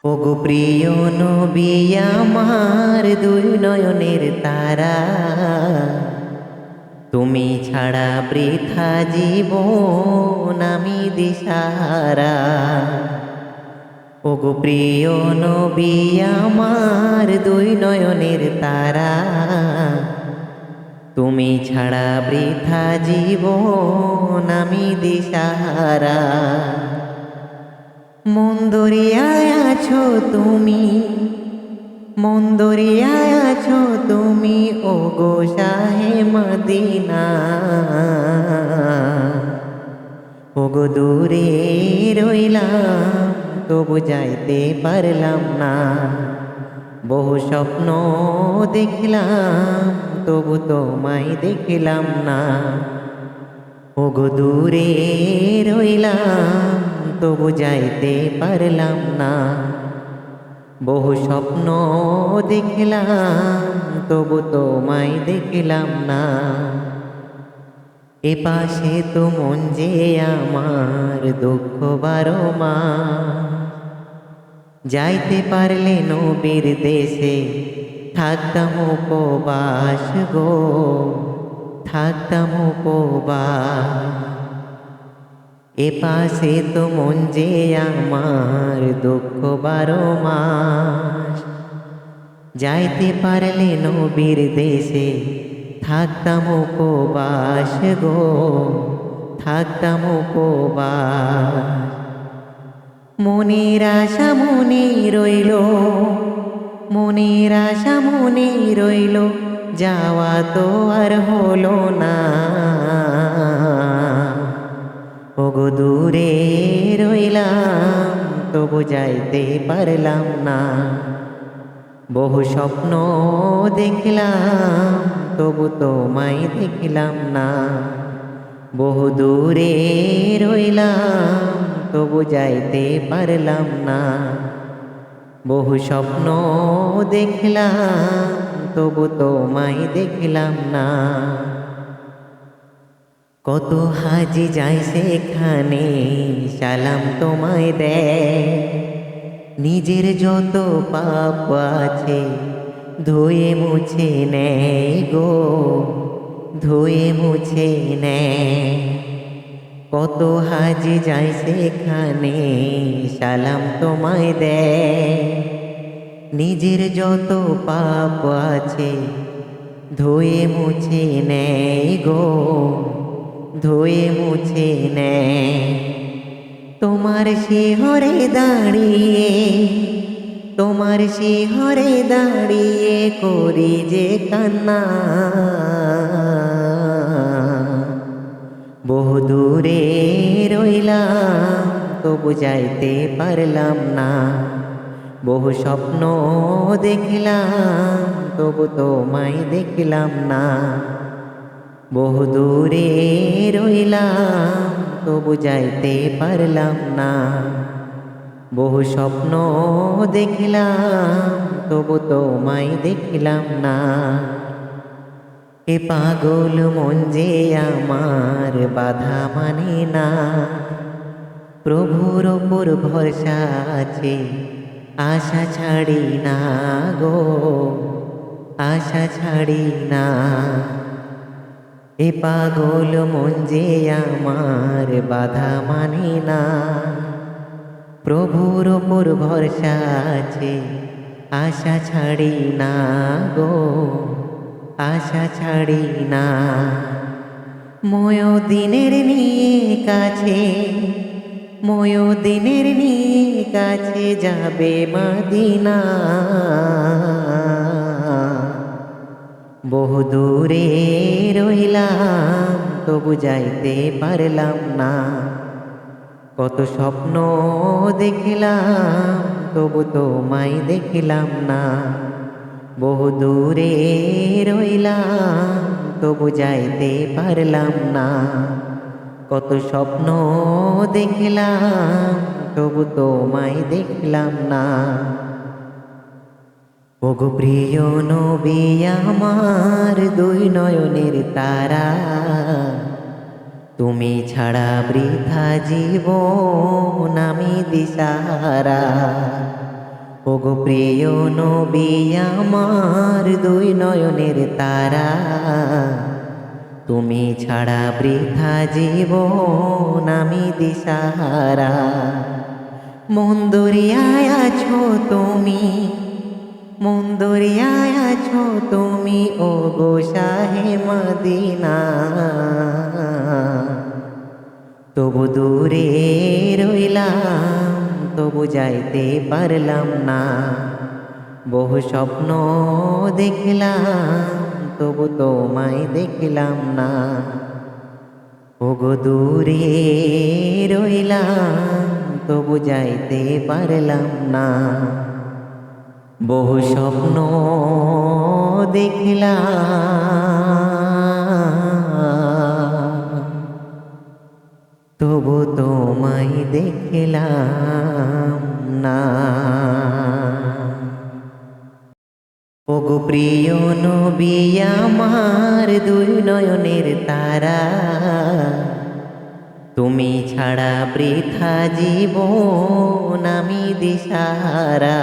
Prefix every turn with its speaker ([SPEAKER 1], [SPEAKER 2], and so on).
[SPEAKER 1] ওগো প্রিয় নবী আমার দুই নয়নের তারা, তুমি ছাড়া বৃথা জীবন আমি দিশাহারা। ওগো প্রিয় নবী আমার দুই নয়নের তারা, তুমি ছাড়া বৃথা জীবন আমি দিশাহারা। মন দরিয়ায় আছো তুমি, মন দরিয়ায় আছো তুমি, ওগো শাহে মদিনা। ওগো দূরে রইলাম তবু যাইতে পারলাম না, বহু স্বপ্ন দেখলাম তবু তোমায় দেখলাম না। ওগো দূরে রইলাম তবু যাইতে পারলাম না, বহু স্বপ্ন দেখলাম তবু তোমায় দেখলাম না। এ পাশে তো মন যে আমার দুঃখ বারো মাস, যাইতে পারলে নবীর দেশে থাকতাম উপবাস গো, থাকতাম উপবাস। এ পাশে তো মন যে আমার দুঃখ বারো মাস, যাইতে পারলে নবীর দেশে থাকতাম উপবাস গো, থাকতাম উপবাস। মনের আশা মনে রইল, মনের আশা মনে রইল, যাওয়া তো আর হলো না। ওগো দূরে রইলাম তবু যাইতে পারলাম না, বহু স্বপ্ন দেখলাম তবু তোমায় দেখলাম না। বহু দূরে রইলাম তবু যাইতে পারলাম না, বহু স্বপ্ন দেখলাম তবু তোমায় দেখলাম না। কত হাজি যায় সেখানে সালাম তোমায় দেয়, নিজের যত পাপ আছে ধুয়ে মুছে নেয় গো, ধুয়ে মুছে নেয়। কত হাজি যায় সেখানে সালাম তোমায় দেয়, নিজের যত পাপ আছে ধুয়ে মুছে নেয় গো, ধুয়ে মুছে নেয়। তোমার শিহরে দাঁড়িয়ে, তোমার শিহরে দাঁড়িয়ে করি যে কান্না। বহু দূরে রইলাম তবু যাইতে পারলাম না, বহু স্বপ্ন দেখলাম তবু তোমায় দেখলাম না। বহু দূরে রইলাম তবু যাইতে পারলাম না, বহু স্বপ্ন দেখলাম তবু তোমায় দেখলাম না। এ পাগল মন যে আমার বাধা মানে না, প্রভুর ওপর ভরসা আছে আশা ছাড়ি না গো, আশা ছাড়ি না। এ পাগল মন যে আমার বাধা মানে না, প্রভুর ওপর ভরসা আছে আশা ছাড়ি না গো, আশা ছাড়ি না। ময়দিনের নিয়ে কাছে, ময়দিনের নিয়ে কাছে যাবে মদিনা। বহু দূরে রইলাম তবু যাইতে পারলাম না, কত স্বপ্ন দেখলাম তবু তোমায় দেখলাম না। বহু দূরে রইলাম তবু যাইতে পারলাম না, কত স্বপ্ন দেখলাম তবু তোমায় দেখলাম না। ওগো প্রিয় নবী আমার দুই নয়নের তারা, তুমি ছাড়া বৃথা জীবন আমি দিশাহারা। ওগো প্রিয় নবী আমার দুই নয়নের তারা, তুমি ছাড়া বৃথা জীবন আমি দিশাহারা। মন দরিয়ায় আছো তুমি, মন দরিয়ায় আছো তুমি, ওগো শাহে মদিনা। তবু দূরে রইলাম, তবু যাইতে পারলাম না। বহু স্বপ্ন দেখলাম, তবু তোমায় দেখলাম না। ওগো দূরে রইলাম, তবু যাইতে পারলাম না। বহু স্বপ্ন দেখলাম, তবু তোমায় দেখলাম না। ওগো প্রিয় নবী আমার দুই নয়নের তারা, তুমি ছাড়া বৃথা জীবন আমি দিশাহারা।